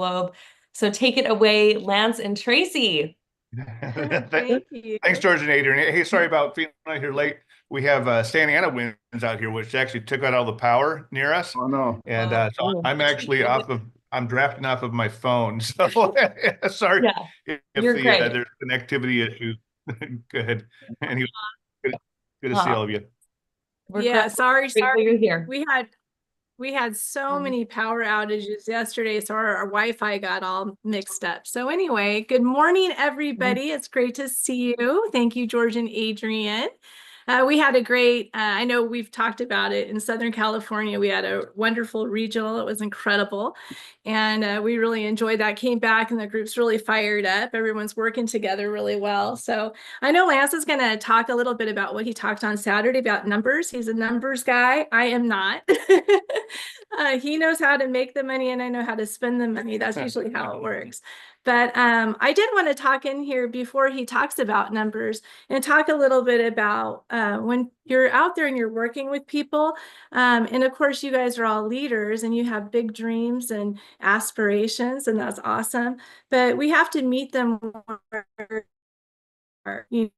globe. So take it away, Lance and Tracy. Thank you. Thanks, George and Adrian. Hey, sorry about being out here late. We have Santa Ana winds out here, which actually took out all the power near us. Oh no. And so Oh, I'm actually I'm drafting off of my phone. So sorry yeah, if you're great. there's connectivity issues. Good. Anyway, good, good to see Uh, all of you. we're Yeah, sorry. grateful you're here. We had so many power outages yesterday, so our Wi-Fi got all mixed up. So anyway, good morning, everybody. It's great to see you. Thank you, George and Adrian. We had a great, I know we've talked about it in Southern California. We had a wonderful regional. It was incredible. And we really enjoyed that. Came back and the group's really fired up. Everyone's working together really well. So I know Lance is going to talk a little bit about what he talked on Saturday about numbers. He's a numbers guy. I am not. He knows how to make the money and I know how to spend the money. That's usually how it works. But I did want to talk in here before he talks about numbers and talk a little bit about when you're out there and you're working with people. And of course, you guys are all leaders and you have big dreams and aspirations, and that's awesome. But we have to meet them where you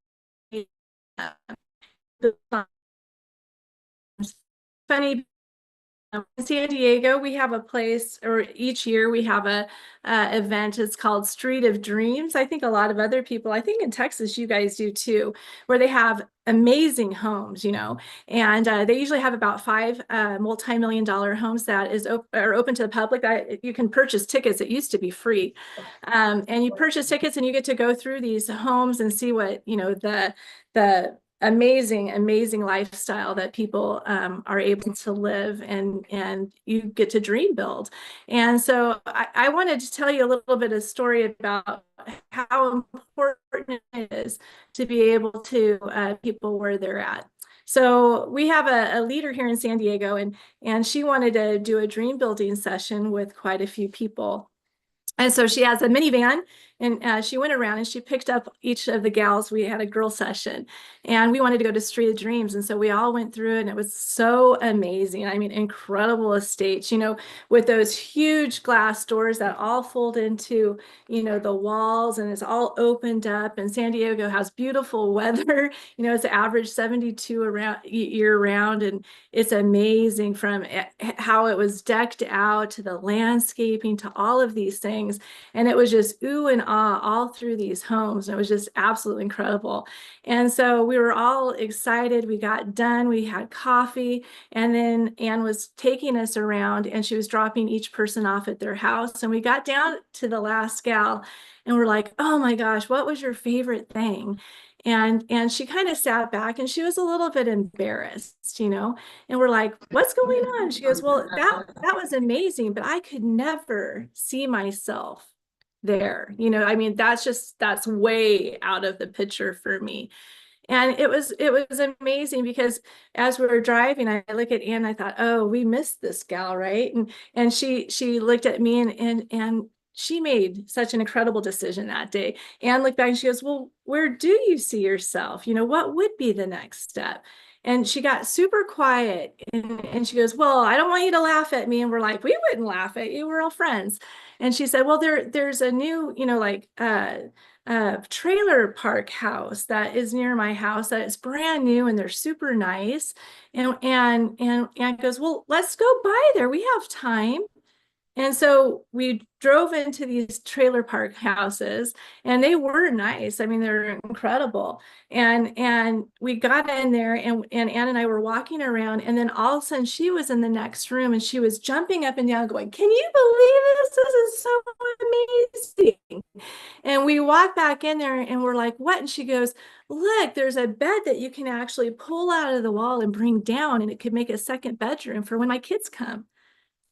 funny. In San Diego, we have a place, or each year we have a event. It's called Street of Dreams. I think a lot of other people, I think in Texas, you guys do too, where they have amazing homes, and they usually have about 5 multi-million-dollar homes that are open to the public. That you can purchase tickets. It used to be free, and you purchase tickets and you get to go through these homes and see what the amazing lifestyle that people are able to live, and you get to dream build. And so I wanted to tell you a little bit of story about how important it is to be able to people where they're at. So we have a leader here in San Diego, and she wanted to do a dream building session with quite a few people. And so she has a minivan, and she went around and she picked up each of the gals. We had a girl session and we wanted to go to Street of Dreams. And so we all went through it and it was so amazing. I mean, incredible estates, with those huge glass doors that all fold into, the walls, and it's all opened up. And San Diego has beautiful weather. It's average 72 around year round. And it's amazing from how it was decked out to the landscaping to all of these things. And it was just ooh and ah all through these homes. And it was just absolutely incredible. And so we were all excited. We got done. We had coffee. And then Anne was taking us around and she was dropping each person off at their house. And we got down to the last gal and we're like, oh my gosh, what was your favorite thing? And she kind of sat back and she was a little bit embarrassed, and we're like, what's going on? She goes, well, that was amazing, but I could never see myself there. I mean, that's way out of the picture for me. And it was amazing because as we were driving, I look at Anne, I thought, oh, we missed this gal, right? And she looked at me and she made such an incredible decision that day. Anne looked back and she goes, well, where do you see yourself? What would be the next step? And she got super quiet and she goes, well, I don't want you to laugh at me. And we're like, we wouldn't laugh at you. We're all friends. And she said, well, there's a new, trailer park house that is near my house that is brand new and they're super nice. And goes, well, let's go by there. We have time. And so we drove into these trailer park houses and they were nice. I mean, they're incredible. And we got in there and Anne and I were walking around, and then all of a sudden she was in the next room and she was jumping up and down going, can you believe this? This is so amazing. And we walked back in there and we're like, what? And she goes, look, there's a bed that you can actually pull out of the wall and bring down, and it could make a second bedroom for when my kids come.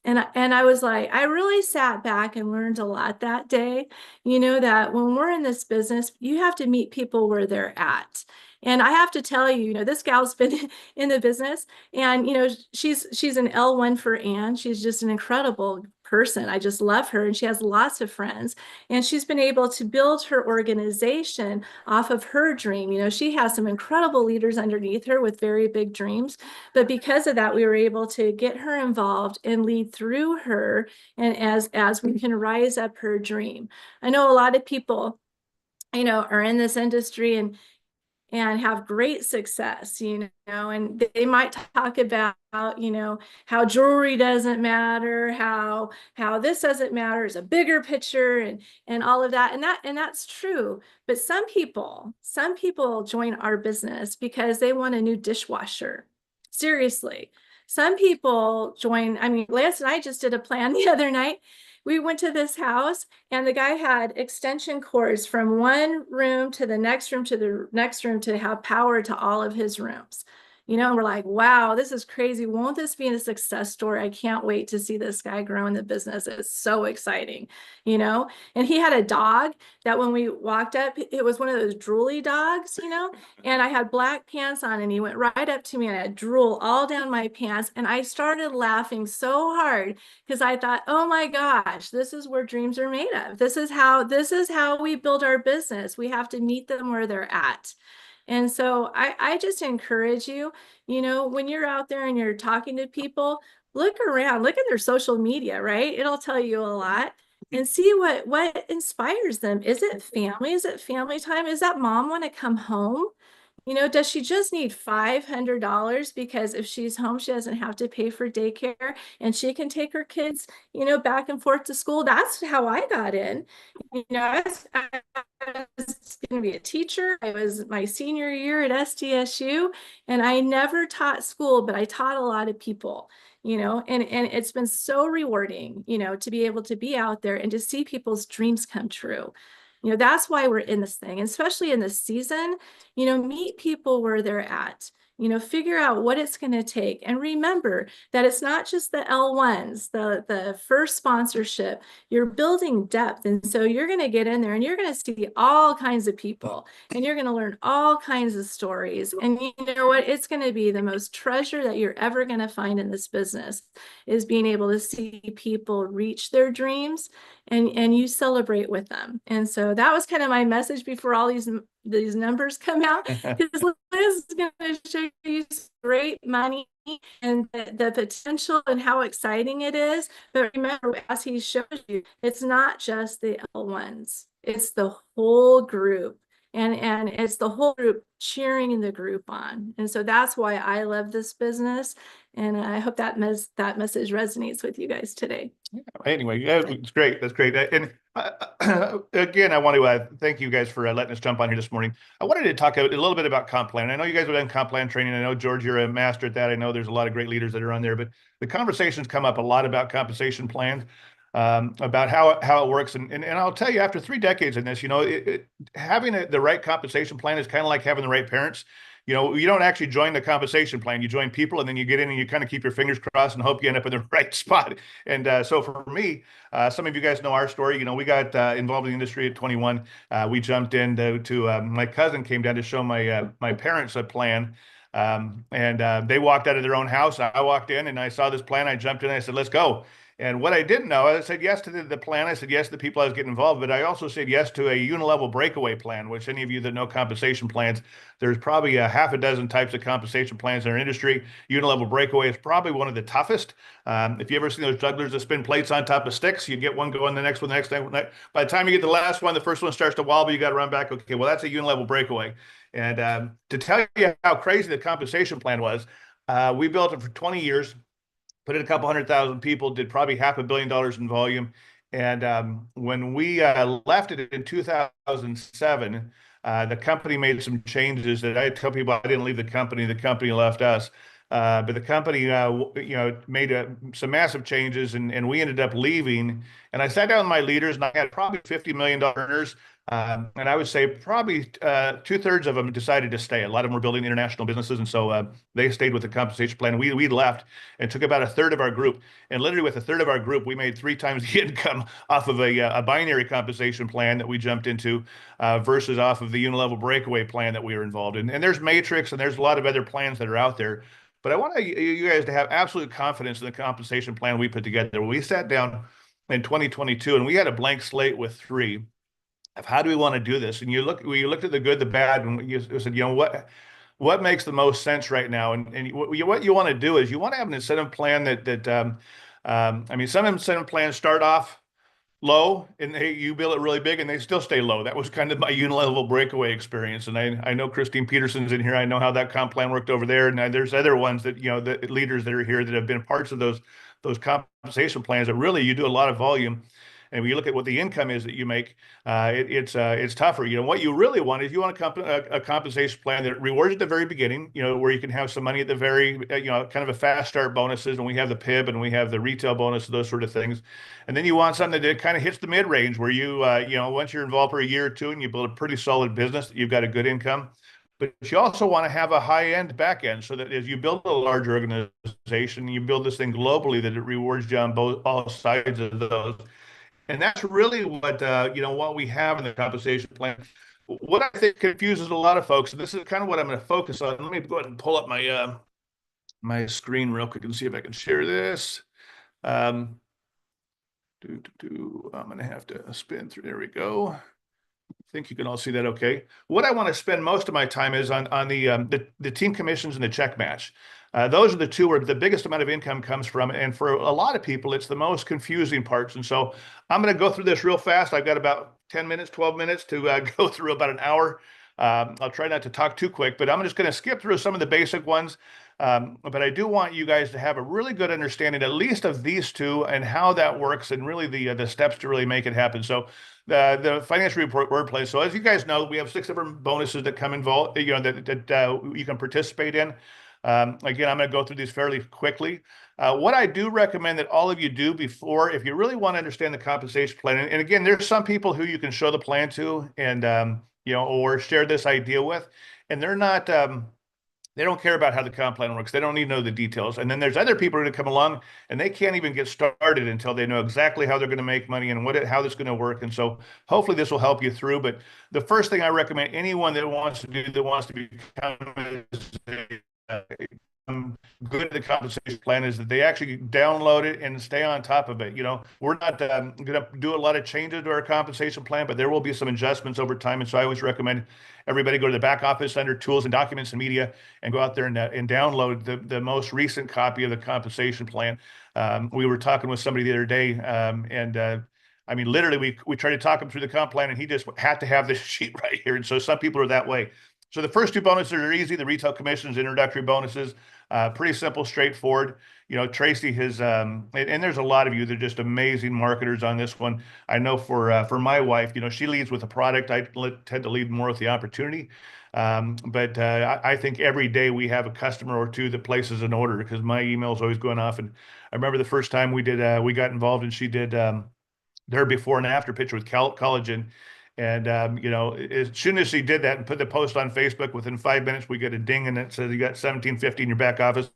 And I was like, I really sat back and learned a lot that day, that when we're in this business, you have to meet people where they're at. And I have to tell you, this gal's been in the business and, she's an L1 for Anne. She's just an incredible person. I just love her, and she has lots of friends, and she's been able to build her organization off of her dream. She has some incredible leaders underneath her with very big dreams, but because of that, we were able to get her involved and lead through her, and as we can rise up her dream. I know a lot of people are in this industry and have great success, and they might talk about, how jewelry doesn't matter, how this doesn't matter, is a bigger picture, and all of that. And that's true. But some people join our business because they want a new dishwasher. Seriously. Some people join, Lance and I just did a plan the other night. We went to this house, and the guy had extension cords from one room to the next room to the next room to have power to all of his rooms. And we're like, wow, this is crazy. Won't this be a success story? I can't wait to see this guy grow in the business. It's so exciting, And he had a dog that when we walked up, it was one of those drooly dogs, and I had black pants on, and he went right up to me, and I had drool all down my pants. And I started laughing so hard because I thought, oh my gosh, this is where dreams are made of. This is how we build our business. We have to meet them where they're at. And so I just encourage you, when you're out there and you're talking to people, look around, look at their social media, right? It'll tell you a lot, and see what inspires them. Is it family? Is it family time? Is that mom want to come home? Does she just need $500 because if she's home, she doesn't have to pay for daycare and she can take her kids, back and forth to school? That's how I got in. I was going to be a teacher. I was my senior year at SDSU, and I never taught school, but I taught a lot of people. And it's been so rewarding, to be able to be out there and to see people's dreams come true. That's why we're in this thing, especially in this season. Meet people where they're at. Figure out what it's going to take. And remember that it's not just the L1s, the first sponsorship. You're building depth. And so you're going to get in there and you're going to see all kinds of people, and you're going to learn all kinds of stories. And you know what? It's going to be the most treasure that you're ever going to find in this business, is being able to see people reach their dreams, and you celebrate with them. And so that was kind of my message before all these numbers come out, because Liz is going to show you great money and the potential and how exciting it is. But remember, as he shows you, it's not just the L1s, it's the whole group. And it's the whole group cheering the group on. And so that's why I love this business. And I hope that message resonates with you guys today. Anyway, yeah, it's great. That's great. And again, I want to thank you guys for letting us jump on here this morning. I wanted to talk a little bit about comp plan. I know you guys have done comp plan training. I know, George, you're a master at that. I know there's a lot of great leaders that are on there, but the conversations come up a lot about compensation plans, about how it works. And I'll tell you, after 3 decades in this, having the right compensation plan is kind of like having the right parents. You don't actually join the compensation plan. You join people, and then you get in and you kind of keep your fingers crossed and hope you end up in the right spot. And so for me, some of you guys know our story. We got involved in the industry at 21. We jumped in to my cousin came down to show my parents a plan. And they walked out of their own house. I walked in and I saw this plan. I jumped in and I said, let's go. And what I didn't know, I said yes to the plan. I said yes to the people I was getting involved, but I also said yes to a unilevel breakaway plan, which any of you that know compensation plans, there's probably a half a dozen types of compensation plans in our industry. Unilevel breakaway is probably one of the toughest. If you ever seen those jugglers that spin plates on top of sticks, you get one going, the next one, the next thing. By the time you get the last one, the first one starts to wobble, you got to run back. Okay, well, that's a unilevel breakaway. And to tell you how crazy the compensation plan was, we built it for 20 years. Put in a couple 100,000 people, did probably $500 million in volume. And when we left it in 2007, the company made some changes that I tell people I didn't leave the company left us. But the company, made some massive changes, and we ended up leaving. And I sat down with my leaders, and I had probably $50 million earners. And I would say probably 2/3 of them decided to stay. A lot of them were building international businesses, and so they stayed with the compensation plan. We left and took about 1/3 of our group. And literally with 1/3 of our group, we made 3 times the income off of a binary compensation plan that we jumped into versus off of the unilevel breakaway plan that we were involved in. And there's Matrix, and there's a lot of other plans that are out there. But I want you guys to have absolute confidence in the compensation plan we put together. We sat down in 2022, and we had a blank slate with three of how do we want to do this. And you looked at the good, the bad, and you said, what makes the most sense right now? And what you want to do is you want to have an incentive plan I mean, some incentive plans start off low and you build it really big and they still stay low. That was kind of my unilevel breakaway experience. And I know Christine Peterson's in here. I know how that comp plan worked over there. And there's other ones that, the leaders that are here that have been parts of those compensation plans that really you do a lot of volume. And when you look at what the income is that you make, it's tougher. What you really want is you want a compensation plan that rewards at the very beginning, where you can have some money at the very, kind of a fast start bonuses, and we have the PIB and we have the retail bonus, those sort of things. And then you want something that kind of hits the mid range where once you're involved for a year or two and you build a pretty solid business, you've got a good income. But you also want to have a high-end back end so that as you build a larger organization, you build this thing globally that it rewards you on all sides of those. And that's really what we have in the compensation plan. What I think confuses a lot of folks, and this is kind of what I'm going to focus on. Let me go ahead and pull up my screen real quick and see if I can share this. I'm going to have to spin through. There we go. I think you can all see that okay. What I want to spend most of my time is on the team commissions and the check match. Those are the two where the biggest amount of income comes from. And for a lot of people, it's the most confusing parts. And so I'm going to go through this real fast. I've got about 10 minutes, 12 minutes to go through about an hour. I'll try not to talk too quick, but I'm just going to skip through some of the basic ones. But I do want you guys to have a really good understanding, at least of these two and how that works and really the steps to really make it happen. So the financial report workplace. So as you guys know, we have 6 different bonuses that come involved, that you can participate in. Again, I'm going to go through these fairly quickly. What I do recommend that all of you do before, if you really want to understand the compensation plan, and again, there's some people who you can show the plan to and, or share this idea with, and they're not, they don't care about how the comp plan works. They don't need to know the details. And then there's other people who are going to come along and they can't even get started until they know exactly how they're going to make money and how this is going to work. And so hopefully this will help you through. But the first thing I recommend anyone that wants to become good at the compensation plan is that they actually download it and stay on top of it. We're not going to do a lot of changes to our compensation plan, but there will be some adjustments over time. And so I always recommend everybody go to the back office under tools and documents and media and go out there and download the most recent copy of the compensation plan. We were talking with somebody the other day, I mean, literally, we tried to talk him through the comp plan, and he just had to have this sheet right here. And so some people are that way. So the first 2 bonuses are easy. The retail commissions, introductory bonuses, pretty simple, straightforward. Tracy has, and there's a lot of you that are just amazing marketers on this one. I know for my wife, she leads with the product. I tend to lead more with the opportunity. But I think every day we have a customer or two that places an order because my email is always going off. And I remember the first time we got involved and she did their before and after picture with collagen. And, as soon as she did that and put the post on Facebook, within 5 minutes, we get a ding and it says you got 1750 in your back office.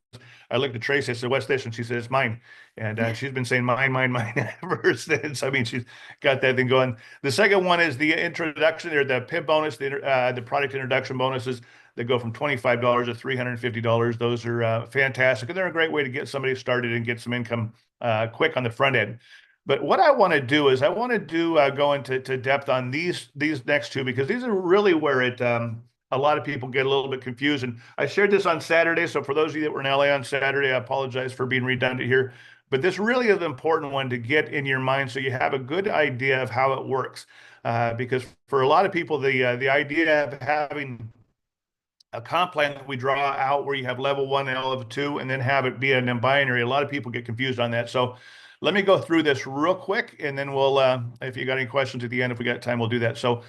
I looked at Tracy, I said, what's this? And she said, it's mine. And she's been saying mine ever since. I mean, she's got that thing going. The second one is the introduction or the PIB bonus, the product introduction bonuses that go from $25 to $350. Those are fantastic. And they're a great way to get somebody started and get some income quick on the front end. But what I want to do is go into depth on these next 2 because these are really where a lot of people get a little bit confused. And I shared this on Saturday. So for those of you that were in LA on Saturday, I apologize for being redundant here. But this really is an important one to get in your mind so you have a good idea of how it works. Because for a lot of people, the idea of having a comp plan that we draw out where you have level 1 and level 2 and then have it be a binary, a lot of people get confused on that. So let me go through this real quick, and then we'll, if you got any questions at the end, if we got time, we'll do that. So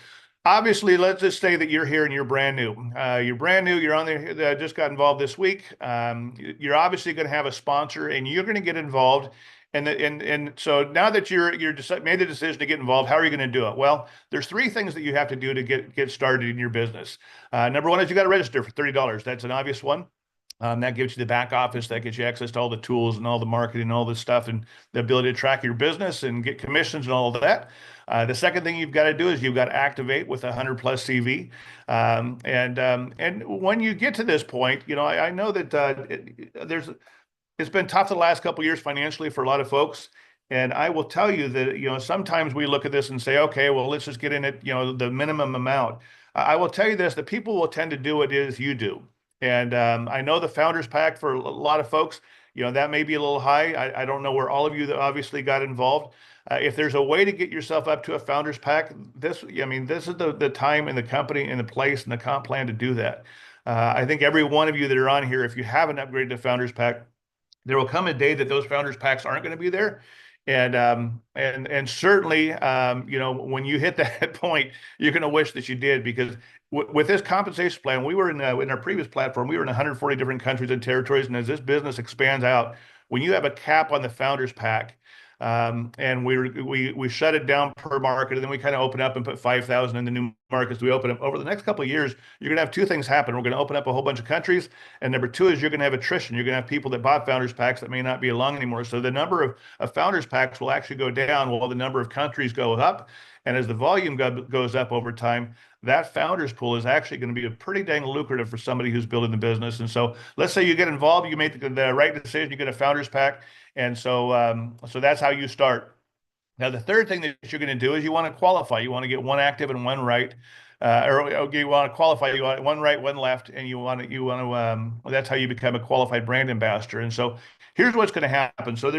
obviously, let's just say that you're here and you're brand new. You're on there, just got involved this week. You're obviously going to have a sponsor, and you're going to get involved. And so now that you're made the decision to get involved, how are you going to do it? Well, there's 3 things that you have to do to get started in your business. Number 1 is you got to register for $30. That's an obvious one. That gives you the back office, that gives you access to all the tools and all the marketing and all this stuff and the ability to track your business and get commissions and all of that. The second thing you've got to do is you've got to activate with a 100+ CV. And when you get to this point, I know that it's been tough the last couple of years financially for a lot of folks. And I will tell you that, sometimes we look at this and say, okay, well, let's just get in it, the minimum amount. I will tell you this, that people will tend to do what it is you do. And I know the Founders Pack for a lot of folks, that may be a little high. I don't know where all of you that obviously got involved. If there's a way to get yourself up to a Founders Pack, this is the time and the company and the place and the comp plan to do that. I think every one of you that are on here, if you haven't upgraded to Founders Pack, there will come a day that those Founders Packs aren't going to be there. And certainly, when you hit that point, you're going to wish that you did, because with this compensation plan, we were in our previous platform, we were in 140 different countries and territories. And as this business expands out, when you have a cap on the Founders Pack, and we shut it down per market, and then we kind of open up and put 5,000 in the new markets we open up. Over the next couple of years, you're going to have two things happen. We're going to open up a whole bunch of countries, and number two is you're going to have attrition. You're going to have people that bought Founders Packs that may not be along anymore. So the number of Founders Packs will actually go down while the number of countries go up. And as the volume goes up over time, that founders pool is actually going to be pretty dang lucrative for somebody who's building the business. And so let's say you get involved, you make the right decision, you get a Founders Pack. And so that's how you start. Now, the third thing that you're going to do is you want to qualify. You want to get one active and one right, or you want to qualify. You want one right, one left, and that's how you become a qualified brand ambassador. And so here's what's going to happen. So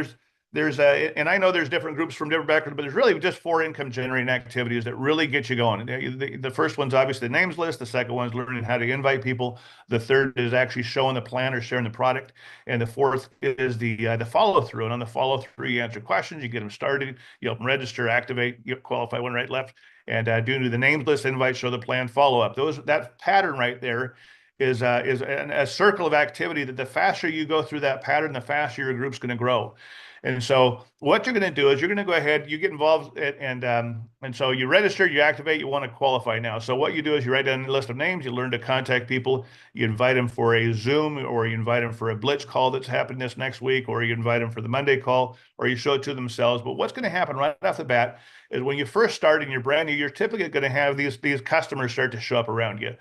and I know there's different groups from different backgrounds, but there's really just 4 income generating activities that really get you going. The first one's obviously the names list. The second one's learning how to invite people. The third is actually showing the plan or sharing the product. And the fourth is the follow through. And on the follow through, you answer questions, you get them started, you help them register, activate, you qualify one right, left, and do the names list, invite, show the plan, follow up. That pattern right there is a circle of activity that the faster you go through that pattern, the faster your group's going to grow. And so what you're going to do is you're going to go ahead, you get involved, and so you register, you activate, you want to qualify now. So what you do is you write down a list of names, you learn to contact people, you invite them for a Zoom, or you invite them for a Blitz call that's happening this next week, or you invite them for the Monday call, or you show it to themselves. But what's going to happen right off the bat is when you first start and you're brand new, you're typically going to have these customers start to show up around you.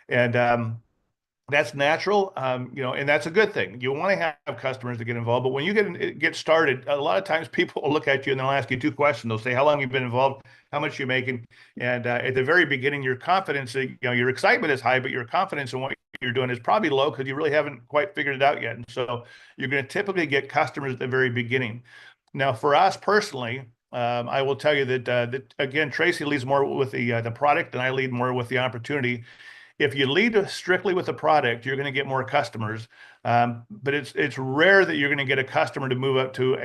And that's natural, and that's a good thing. You want to have customers to get involved, but when you get started, a lot of times people will look at you and they'll ask you 2 questions. They'll say, how long you've been involved, how much you're making, and at the very beginning, your confidence, your excitement is high, but your confidence in what you're doing is probably low because you really haven't quite figured it out yet. And so you're going to typically get customers at the very beginning. Now, for us personally, I will tell you that again, Tracy leads more with the product, and I lead more with the opportunity. If you lead strictly with the product, you're going to get more customers, but it's rare that you're going to get a customer to move up to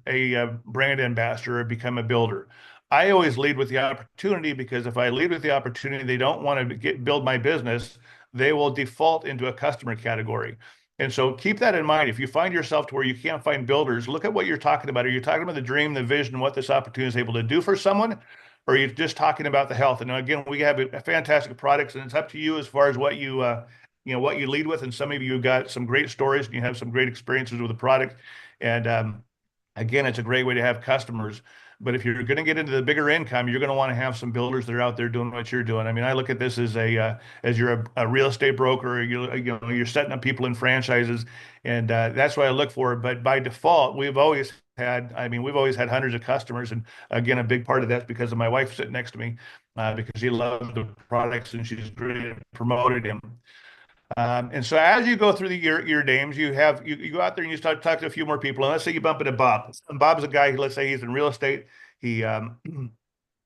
a brand ambassador or become a builder. I always lead with the opportunity, because if I lead with the opportunity, they don't want to build my business, they will default into a customer category. And so keep that in mind. If you find yourself to where you can't find builders, look at what you're talking about. Are you talking about the dream, the vision, what this opportunity is able to do for someone? Or are you just talking about the health? And again, we have a fantastic products, and it's up to you as far as what you lead with. And some of you have got some great stories, and you have some great experiences with the product. And again, it's a great way to have customers. But if you're going to get into the bigger income, you're going to want to have some builders that are out there doing what you're doing. I mean, I look at this as as you're a real estate broker, you're setting up people in franchises, and that's what I look for. But by default, we've always had hundreds of customers. And again, a big part of that's because of my wife sitting next to me, because she loves the products and she's really promoted him. And so as you go through your names, you go out there and you start talking to a few more people. And let's say you bump into Bob. And Bob's a guy who, let's say he's in real estate. He's had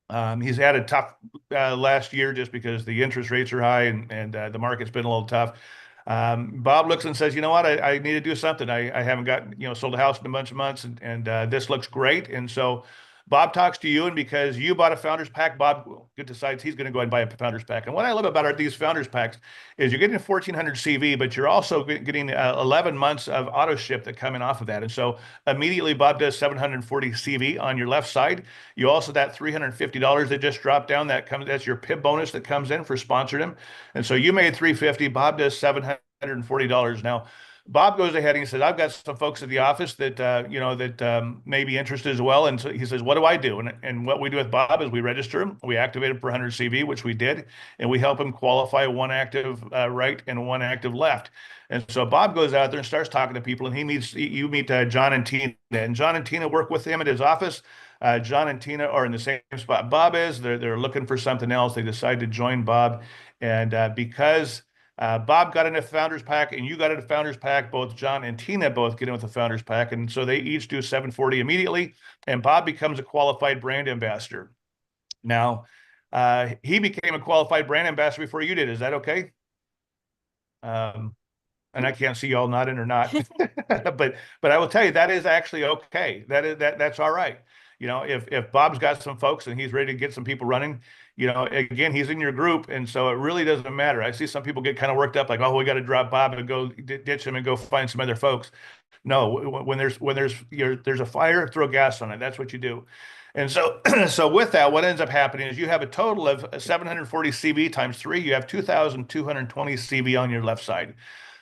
a tough last year just because the interest rates are high, and the market's been a little tough. Bob looks and says, you know what, I need to do something. I haven't sold a house in a bunch of months, and this looks great. And so Bob talks to you, and because you bought a Founders Pack, Bob decides he's going to go ahead and buy a Founders Pack. And what I love about these Founders Packs is you're getting a 1,400 CV, but you're also getting 11 months of auto ship that come in off of that. And so immediately Bob does 740 CV on your left side. You also, that $350 that just dropped down, that's your PIP bonus that comes in for sponsoring him. And so you made $350, Bob does $740. Now, Bob goes ahead and he says, I've got some folks at the office that, may be interested as well. And so he says, what do I do? And what we do with Bob is we register him, we activate him for 100 CV, which we did, and we help him qualify one active right and one active left. And so Bob goes out there and starts talking to people, and you meet John and Tina, and John and Tina work with him at his office. John and Tina are in the same spot Bob is. They're looking for something else. They decide to join Bob, and because Bob got in a founders pack and you got in a founders pack, both John and Tina both get in with the founders pack, and so they each do 740 immediately, and Bob becomes a qualified brand ambassador. Now, he became a qualified brand ambassador before you did. Is that okay? And I can't see y'all nodding or not, but I will tell you that is actually okay. That's all right. If Bob's got some folks and he's ready to get some people running, again, he's in your group, and so it really doesn't matter. I see some people get kind of worked up, like, oh, we got to drop Bob and go ditch him and go find some other folks. No, when there's a fire, throw gas on it. That's what you do. And so, so with that, what ends up happening is you have a total of 740 CV times 3. You have 2,220 CV on your left side.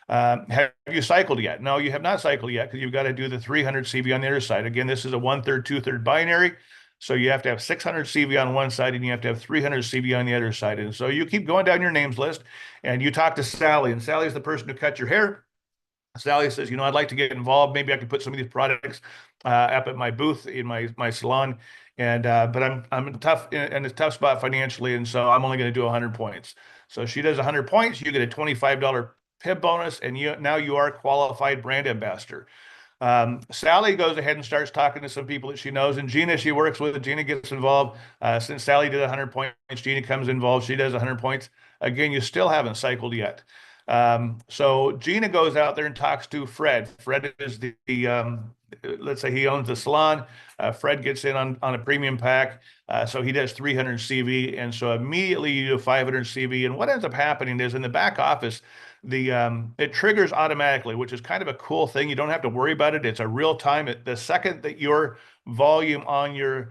Have you cycled yet? No, you have not cycled yet, because you've got to do the 300 CV on the other side. Again, this is a 1/3, 2/3 binary. So you have to have 600 CV on one side and you have to have 300 CV on the other side. And so you keep going down your names list and you talk to Sally, and Sally's the person who cut your hair. Sally says, I'd like to get involved. Maybe I could put some of these products up at my booth in my salon. And but I'm in a tough spot financially, and so I'm only going to do 100 points. So she does 100 points. You get a $25 PIP bonus, and now you are a qualified brand ambassador. Sally goes ahead and starts talking to some people that she knows, and Gina, she works with. Gina gets involved. Since Sally did 100 points, Gina comes involved. She does 100 points. Again, you still haven't cycled yet. So Gina goes out there and talks to Fred. Fred is let's say he owns the salon. Fred gets in on a premium pack. So he does 300 CV. And so immediately you do 500 CV. And what ends up happening is in the back office, it triggers automatically, which is kind of a cool thing. You don't have to worry about it. It's a real time. The second that your volume on your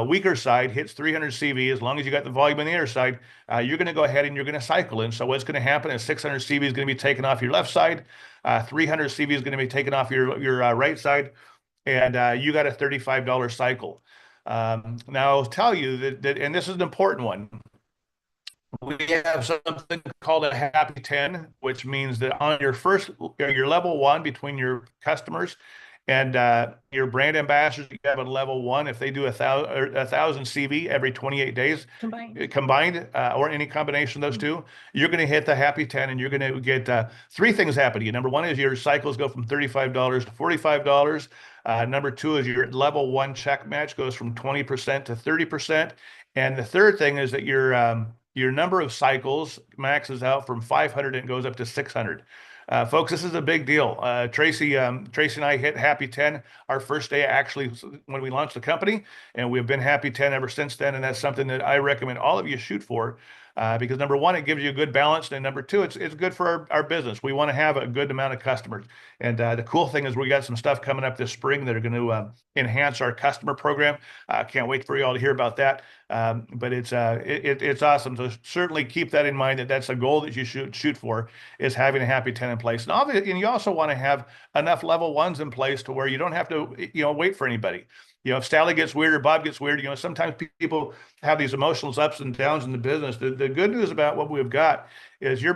weaker side hits 300 CV, as long as you got the volume on the other side, you're going to go ahead and you're going to cycle in. So what's going to happen is 600 CV is going to be taken off your left side, 300 CV is going to be taken off your right side, and you got a $35 cycle. Now I'll tell you that, and this is an important one. We have something called a happy 10, which means that on your level 1 between your customers and your brand ambassadors, you have a level 1. If they do 1,000 CV every 28 days combined, or any combination of those two, you're going to hit the happy 10, and you're going to get 3 things happen to you. Number 1 is your cycles go from $35 to $45. Number 2 is your level 1 check match goes from 20% to 30%. And the third thing is that your number of cycles maxes out from 500 and goes up to 600. Folks, this is a big deal. Tracy and I hit Happy 10 our first day, actually, when we launched the company, and we've been Happy 10 ever since then. And that's something that I recommend all of you shoot for, because number 1, it gives you a good balance, and number 2, it's good for our business. We want to have a good amount of customers. And the cool thing is we got some stuff coming up this spring that are going to enhance our customer program. Can't wait for you all to hear about that. But it's awesome. So certainly keep that in mind, that's a goal that you should shoot for, is having a happy 10 in place. And obviously, and you also want to have enough level 1s in place to where you don't have to, wait for anybody. If Sally gets weird or Bob gets weird, sometimes people have these emotional ups and downs in the business. The good news about what we've got is your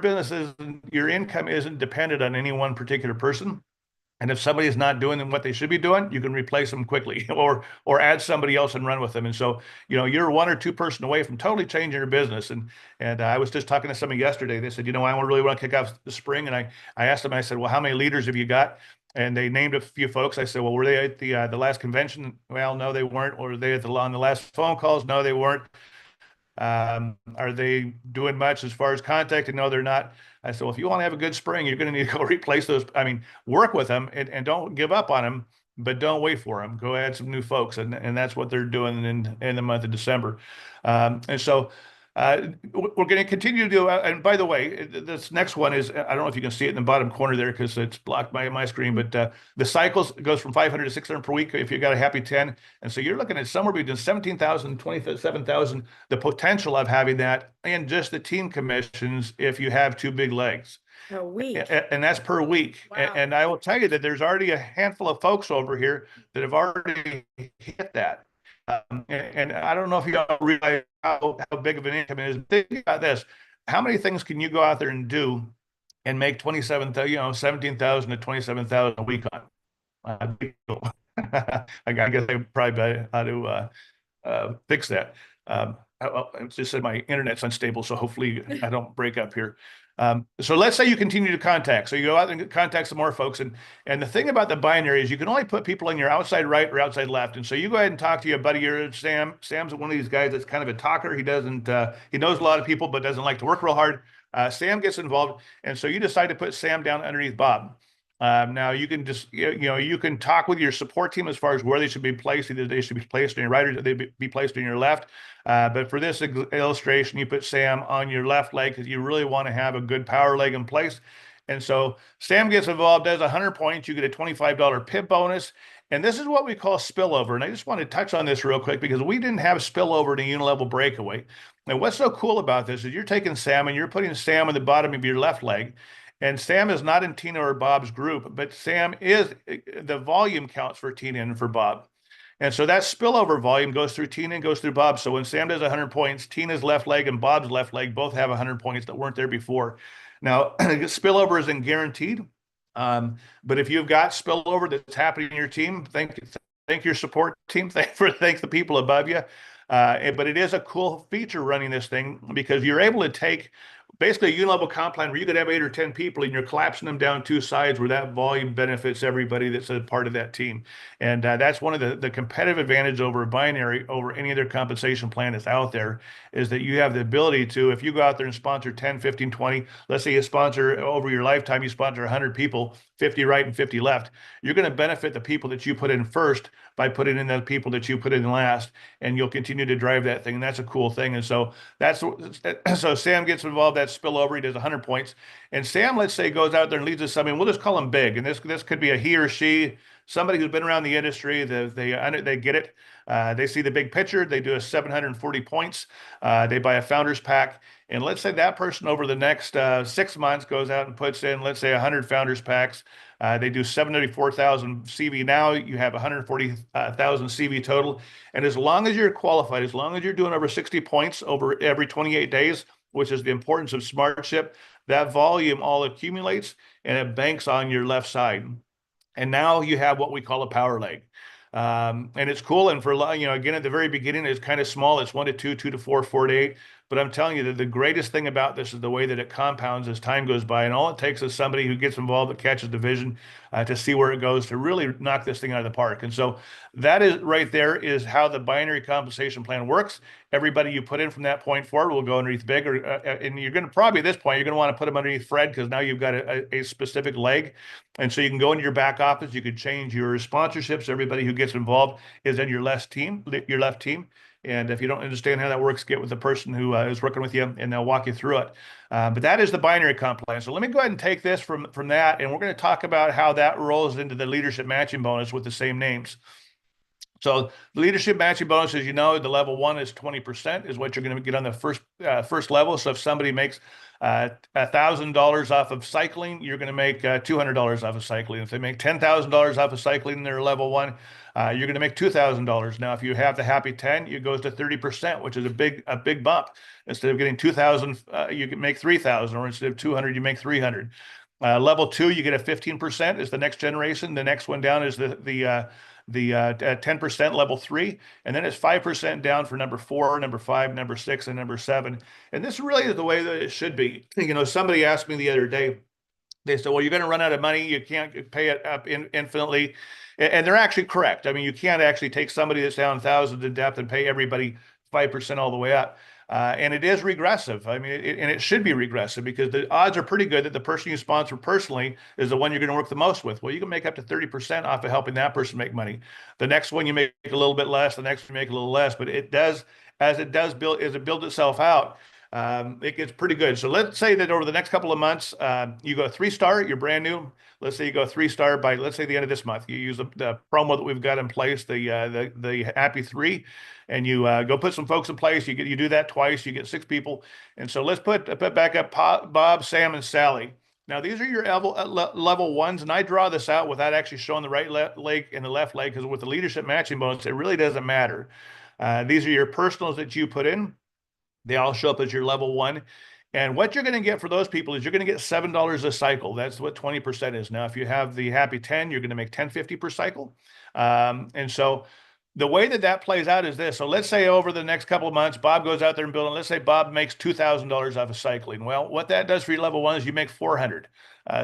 income isn't dependent on any one particular person. And if somebody is not doing what they should be doing, you can replace them quickly, or add somebody else and run with them. And so, you're 1 or 2 person away from totally changing your business. And I was just talking to somebody yesterday. They said, I really want to kick off the spring. And I asked them, I said, well, how many leaders have you got? And they named a few folks. I said, well, were they at the last convention? Well, no, they weren't. Or were they on the last phone calls? No, they weren't. Are they doing much as far as contacting? No, they're not. I said, well, if you want to have a good spring, you're going to need to go replace those. I mean, work with them and don't give up on them, but don't wait for them. Go add some new folks. And that's what they're doing in the month of December. And so we're going to continue to do, and by the way, this next one is, I don't know if you can see it in the bottom corner there because it's blocked by my screen, but the cycles goes from 500 to 600 per week if you got a happy 10. And so you're looking at somewhere between 17,000 and 27,000, the potential of having that, and just the team commissions if you have 2 big legs. A week. And that's per week. Wow. And I will tell you that there's already a handful of folks over here that have already hit that. And I don't know if you all realize how big of an income it is. Think about this. How many things can you go out there and do and make 17,000 to 27,000 a week on? I guess I probably ought to fix that. It's just that my internet's unstable, so hopefully I don't break up here. So let's say you continue to contact. So you go out and contact some more folks. And the thing about the binary is you can only put people in your outside right or outside left. And so you go ahead and talk to your buddy here, Sam. Sam's one of these guys that's kind of a talker. He knows a lot of people, but doesn't like to work real hard. Sam gets involved. And so you decide to put Sam down underneath Bob. Now you can just, you can talk with your support team as far as where they should be placed. Either they should be placed on your right or they be placed on your left. But for this illustration, you put Sam on your left leg because you really want to have a good power leg in place. And so Sam gets involved, does 100 points. You get a $25 PIP bonus. And this is what we call spillover. And I just want to touch on this real quick because we didn't have spillover in a unilevel breakaway. And what's so cool about this is you're taking Sam and you're putting Sam on the bottom of your left leg. And Sam is not in Tina or Bob's group, but Sam is, the volume counts for Tina and for Bob. And so that spillover volume goes through Tina and goes through Bob. So when Sam does 100 points, Tina's left leg and Bob's left leg both have 100 points that weren't there before. Now, spillover isn't guaranteed. But if you've got spillover that's happening in your team, thank your support team, thank the people above you. But it is a cool feature running this thing because you're able to take basically a unilevel comp plan where you could have 8 or 10 people and you're collapsing them down two sides where that volume benefits everybody that's a part of that team. And that's one of the competitive advantage over a binary, over any other compensation plan that's out there, is that you have the ability to, if you go out there and sponsor 10, 15, 20, let's say you sponsor over your lifetime, you sponsor 100 people, 50 right and 50 left, you're going to benefit the people that you put in first by putting in the people that you put in last, and you'll continue to drive that thing. And that's a cool thing. And so so Sam gets involved, that spillover, he does 100 points. And Sam, let's say, goes out there and leads us something. We'll just call him big. And this could be a he or she, somebody who's been around the industry. They get it. They see the big picture. They do a 740 points. They buy a founders pack. And let's say that person over the next 6 months goes out and puts in, let's say, 100 founders packs. They do 74,000 CV. Now you have 140,000 CV total. And as long as you're qualified, as long as you're doing over 60 points over every 28 days, which is the importance of SmartShip, that volume all accumulates and it banks on your left side. And now you have what we call a power leg. And it's cool. And for, again, at the very beginning, it's kind of small. It's 1 to 2, 2 to 4, 4 to 8. But I'm telling you that the greatest thing about this is the way that it compounds as time goes by. And all it takes is somebody who gets involved, that catches the vision, to see where it goes, to really knock this thing out of the park. And so that is right there is how the binary compensation plan works. Everybody you put in from that point forward will go underneath big, and you're going to probably at this point, you're going to want to put them underneath Fred because now you've got a specific leg. And so you can go into your back office, you could change your sponsorships. Everybody who gets involved is in your left team. And if you don't understand how that works, get with the person who is working with you and they'll walk you through it. But that is the binary comp plan. So let me go ahead and take this from that, and we're going to talk about how that rolls into the leadership matching bonus with the same names. So the leadership matching bonus, as you know, the level 1 is 20% is what you're going to get on the first level. So if somebody makes $1,000 off of cycling, you're going to make $200 off of cycling. If they make $10,000 off of cycling in their level 1, you're going to make $2,000. Now, if you have the happy 10, it goes to 30%, which is a big bump. Instead of getting 2,000, you can make 3,000, or instead of 200, you make 300. Level 2, you get a 15% is the next generation. The next one down is the 10% level 3, and then it's 5% down for number 4, number 5, number 6, and number 7. And this really is the way that it should be. Somebody asked me the other day, they said, well, you're going to run out of money. You can't pay it up infinitely. And they're actually correct. I mean, you can't actually take somebody that's down thousands in depth and pay everybody 5% all the way up. And it is regressive. I mean, and it should be regressive because the odds are pretty good that the person you sponsor personally is the one you're going to work the most with. Well, you can make up to 30% off of helping that person make money. The next one you make a little bit less. The next one you make a little less. But it does, as it builds itself out, it gets pretty good. So let's say that over the next couple of months, you go 3-star, you're brand new. Let's say you go 3-star by, let's say, the end of this month. You use the promo that we've got in place, the Happy 3, and you go put some folks in place. You do that twice. You get 6 people. And so let's put back up Bob, Sam, and Sally. Now, these are your level ones, and I draw this out without actually showing the right leg and the left leg, because with the leadership matching bonus, it really doesn't matter. These are your personals that you put in. They all show up as your level one. And what you're going to get for those people is you're going to get $7 a cycle. That's what 20% is. Now, if you have the happy 10, you're going to make 10.50 per cycle. And so the way that plays out is this. So let's say over the next couple of months, Bob goes out there and building. Let's say Bob makes $2,000 off of cycling. Well, what that does for your level one is you make 400.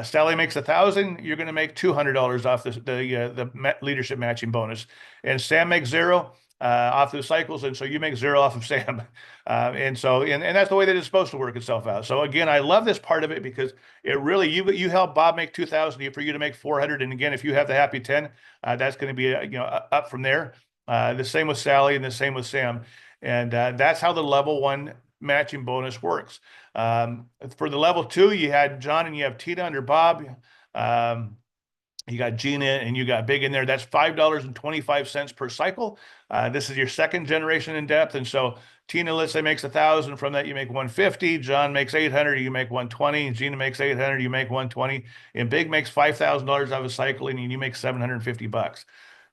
Sally makes 1,000. You're going to make $200 off the leadership matching bonus. And Sam makes 0 off the cycles, and so you make 0 off of Sam. And that's the way that it's supposed to work itself out. So again, I love this part of it because it really, you help Bob make 2,000 for you to make 400. And again, if you have the happy 10, that's going to be up from there. The same with Sally and the same with Sam. And that's how the level one matching bonus works. For the level 2, you had John and you have Tina under Bob. You got Gina and you got Big in there. That's $5.25 per cycle. This is your second generation in depth. And so Tina, let's say, makes 1,000. From that, you make 150. John makes 800. You make 120. Gina makes 800. You make 120. And Big makes $5,000 out of cycling, and you make $750.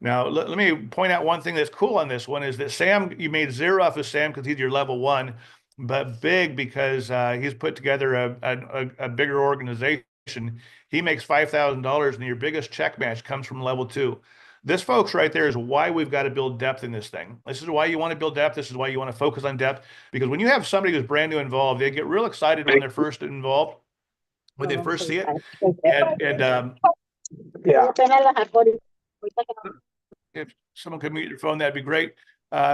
Now, let me point out one thing that's cool on this one is that Sam, you made 0 off of Sam because he's your level 1, but Big, because he's put together a bigger organization, he makes $5,000, and your biggest check match comes from level 2. This, folks, right there is why we've got to build depth in this thing. This is why you want to build depth. This is why you want to focus on depth, because when you have somebody who's brand new involved, they get real excited when they're first involved, when they first see it. And Yeah. if someone could mute your phone, that'd be great.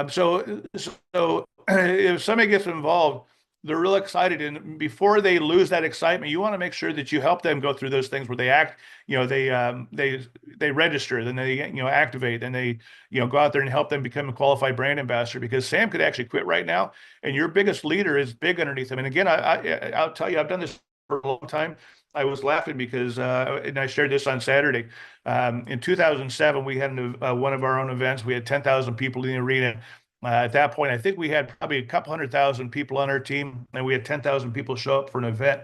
So if somebody gets involved, they're real excited, and before they lose that excitement, you want to make sure that you help them go through those things where they act, they register, then they activate, then they go out there and help them become a qualified brand ambassador, because Sam could actually quit right now, and your biggest leader is Big underneath him. And again, I'll tell you, I've done this for a long time. I was laughing because, and I shared this on Saturday. In 2007, we had one of our own events. We had 10,000 people in the arena. At that point, I think we had probably a couple 100,000 people on our team, and we had 10,000 people show up for an event.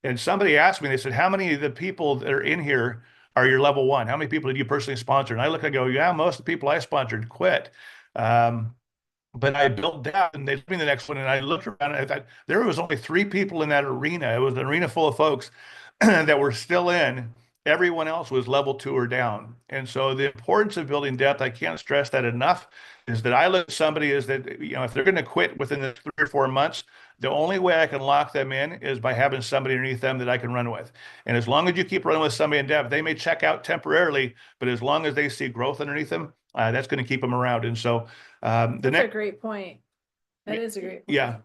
And somebody asked me, they said, how many of the people that are in here are your level 1? How many people did you personally sponsor? And I go, yeah, most of the people I sponsored quit. But I built that, and they told me the next one, and I looked around and I thought there was only 3 people in that arena. It was an arena full of folks that were still in. Everyone else was level 2 or down. And so the importance of building depth, I can't stress that enough, is that I look at somebody is that, if they're going to quit within the 3 or 4 months, the only way I can lock them in is by having somebody underneath them that I can run with. And as long as you keep running with somebody in depth, they may check out temporarily, but as long as they see growth underneath them, that's going to keep them around. And so That's a great point. That is a great point. Yeah.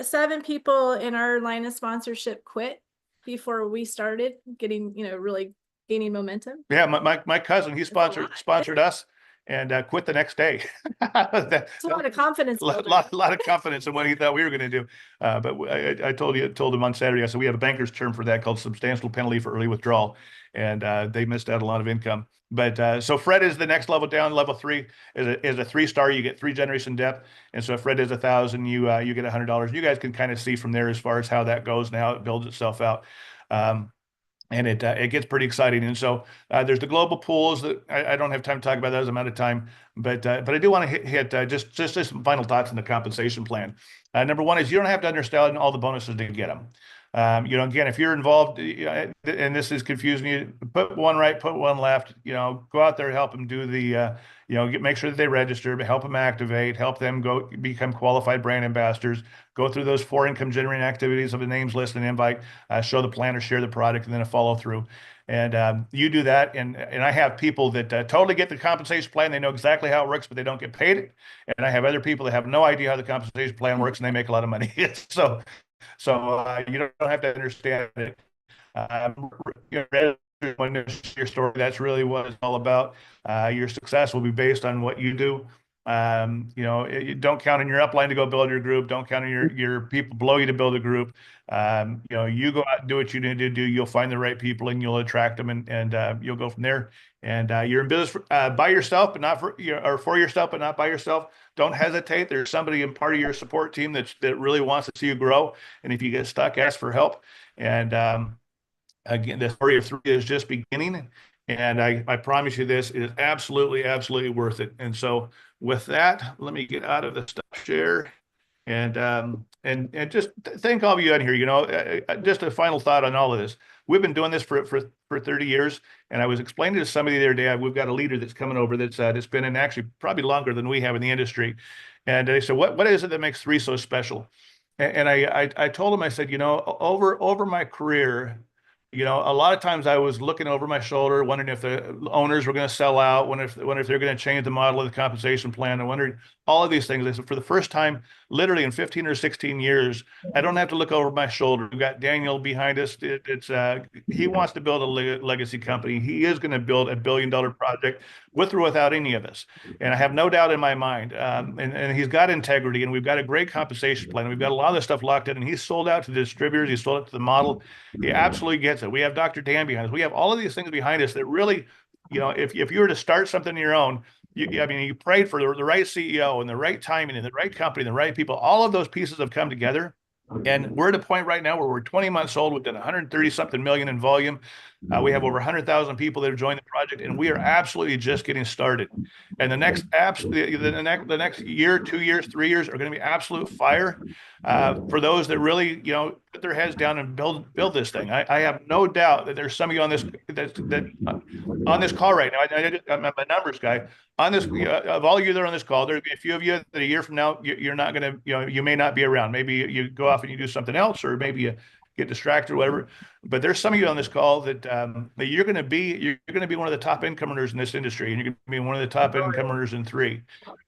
7 people in our line of sponsorship quit before we started getting, really gaining momentum. Yeah, my cousin, he sponsored us and quit the next day. It's a lot of confidence. A lot of confidence in what he thought we were going to do. But I told him on Saturday, I said, we have a banker's term for that called substantial penalty for early withdrawal. And they missed out a lot of income. But so Fred is the next level down. Level 3 is a 3-star. You get 3 generation depth. And so if Fred is 1,000, you get $100. You guys can kind of see from there as far as how that goes and how it builds itself out. And it gets pretty exciting. And so there's the global pools that I don't have time to talk about those. I'm out of time, but I do want to hit just some final thoughts on the compensation plan. Number 1 is you don't have to understand all the bonuses to get them. Again, if you're involved and this is confusing you, put one right, put one left, go out there, help them do the, make sure that they register, help them activate, help them go become qualified brand ambassadors, go through those 4 income generating activities of the names list and invite, show the plan or share the product, and then a follow through. And you do that. And I have people that totally get the compensation plan. They know exactly how it works, but they don't get paid. And I have other people that have no idea how the compensation plan works, and they make a lot of money. So you don't have to understand it. When there's your story, that's really what it's all about. Your success will be based on what you do. You don't count on your upline to go build your group. Don't count on your people below you to build a group. You go out and do what you need to do. You'll find the right people and you'll attract them, and you'll go from there. And you're in business by yourself, but not for yourself, but not by yourself. Don't hesitate. There's somebody in part of your support team that really wants to see you grow. And if you get stuck, ask for help. And Again, the story of three is just beginning. And I promise you this is absolutely, absolutely worth it. And so with that, let me get out of the stuff share. And just thank all of you on here. Just a final thought on all of this. We've been doing this for 30 years, and I was explaining to somebody the other day. We've got a leader that's coming over that's been in actually probably longer than we have in the industry, and they said, "What is it that makes three so special?" And I told him, I said, over my career, a lot of times I was looking over my shoulder, wondering if the owners were going to sell out, wondering if they're going to change the model of the compensation plan, and wondering all of these things. I said, for the first time, literally in 15 or 16 years, I don't have to look over my shoulder. We've got Daniel behind us. He wants to build a legacy company. He is going to build a $1 billion project with or without any of us. And I have no doubt in my mind. And he's got integrity, and we've got a great compensation plan. We've got a lot of this stuff locked in, and he's sold out to the distributors. He's sold out to the model. He absolutely gets it. We have Dr. Dan behind us. We have all of these things behind us that really, if you were to start something on your own, you prayed for the right CEO and the right timing and the right company, and the right people. All of those pieces have come together. And we're at a point right now where we're 20 months old. We've done 130 something million in volume. We have over 100,000 people that have joined the project, and we are absolutely just getting started. And the next the next year, 2 years, 3 years are going to be absolute fire for those that really, put their heads down and build this thing. I have no doubt that there's some of you on this on this call right now. I'm my numbers guy on this. Of all you that are on this call, there'll be a few of you that a year from now you're not going to, you may not be around. Maybe you go off and you do something else, or maybe you get distracted or whatever. But there's some of you on this call that you're going to be one of the top income earners in this industry, and you're going to be one of the top income earners in three.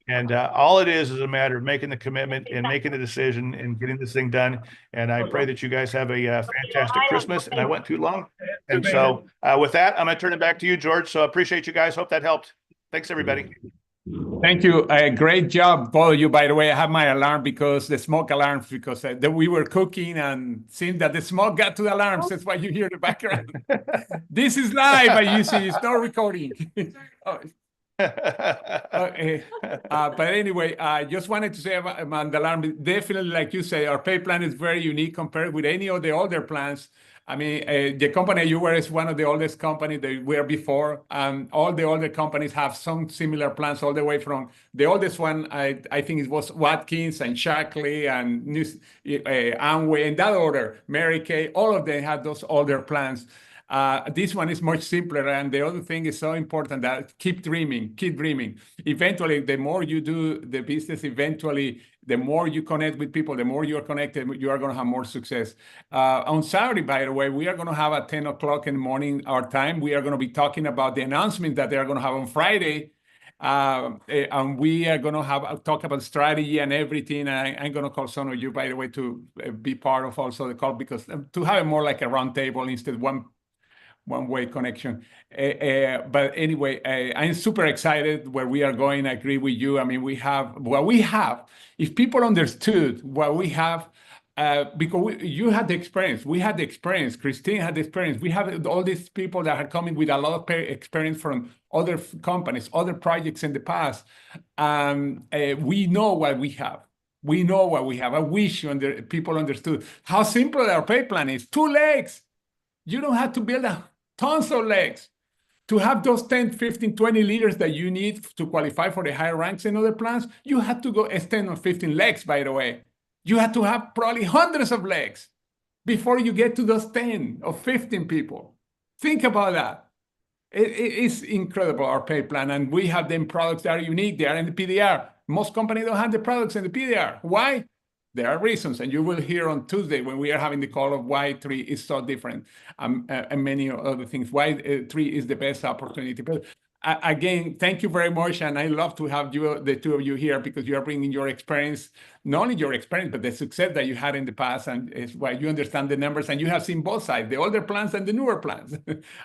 And all it is a matter of making the commitment and making the decision and getting this thing done. And I pray that you guys have a fantastic Christmas. And I went too long. And so with that, I'm going to turn it back to you, George. So I appreciate you guys. Hope that helped. Thanks, everybody. Thank you. Great job, both of you. By the way, I have my alarm because the smoke alarms, because we were cooking and seeing that the smoke got to the alarms. That's why you hear the background. This is live, but you see, it's not recording. Oh. But anyway, I just wanted to say about the alarm. Definitely, like you say, our pay plan is very unique compared with any of the older plans. I mean, the company you were is one of the oldest companies that were before. All the older companies have some similar plans, all the way from the oldest one. I think it was Watkins and Shackley and Amway, in that order. Mary Kay, all of them had those older plans. This one is much simpler, and the other thing is so important that keep dreaming. Eventually, the more you do the business, eventually, the more you connect with people, the more you're connected, you are going to have more success. On Saturday, by the way, we are going to have at 10 o'clock in the morning, our time, we are going to be talking about the announcement that they are going to have on Friday. And we are going to talk about strategy and everything. And I'm going to call some of you, by the way, to be part of also the call, because to have it more like a round table instead of one-way connection. But anyway, I'm super excited where we are going. I agree with you. I mean, we have, if people understood what we have, because you had the experience, we had the experience, Christine had the experience, we have all these people that are coming with a lot of experience from other companies, other projects in the past. We know what we have. We know what we have. I wish people understood how simple our pay plan is. 2 legs. You don't have to build tons of legs to have those 10, 15, 20 leaders that you need to qualify for the higher ranks in other plans. You have to go 10 or 15 legs, by the way. You have to have probably hundreds of legs before you get to those 10 or 15 people. Think about that. It's incredible, our pay plan. And we have them products that are unique. They are in the PDR. Most companies don't have the products in the PDR. Why? There are reasons, and you will hear on Tuesday when we are having the call of why 3 is so different, and many other things, why 3 is the best opportunity. But again, thank you very much, and I love to have you, the two of you here, because you are bringing your experience, not only your experience, but the success that you had in the past, and it's why you understand the numbers, and you have seen both sides, the older plans and the newer plans.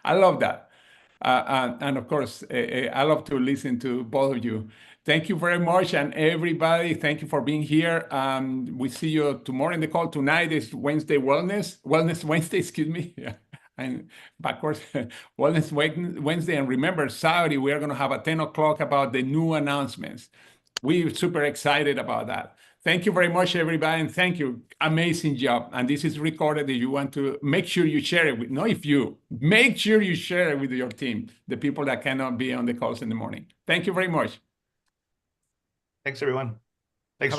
I love that. And of course, I love to listen to both of you. Thank you very much. And everybody, thank you for being here. We see you tomorrow in the call. Tonight is Wednesday Wellness Wednesday, excuse me. Yeah. And backwards, Wellness Wednesday. And remember, Saturday, we are going to have at 10 o'clock about the new announcements. we're super excited about that. Thank you very much, everybody, and thank you. Amazing job. And this is recorded. If you want to, make sure you share it with, not if you, make sure you share it with your team, the people that cannot be on the calls in the morning. Thank you very much. Thanks, everyone. Thanks,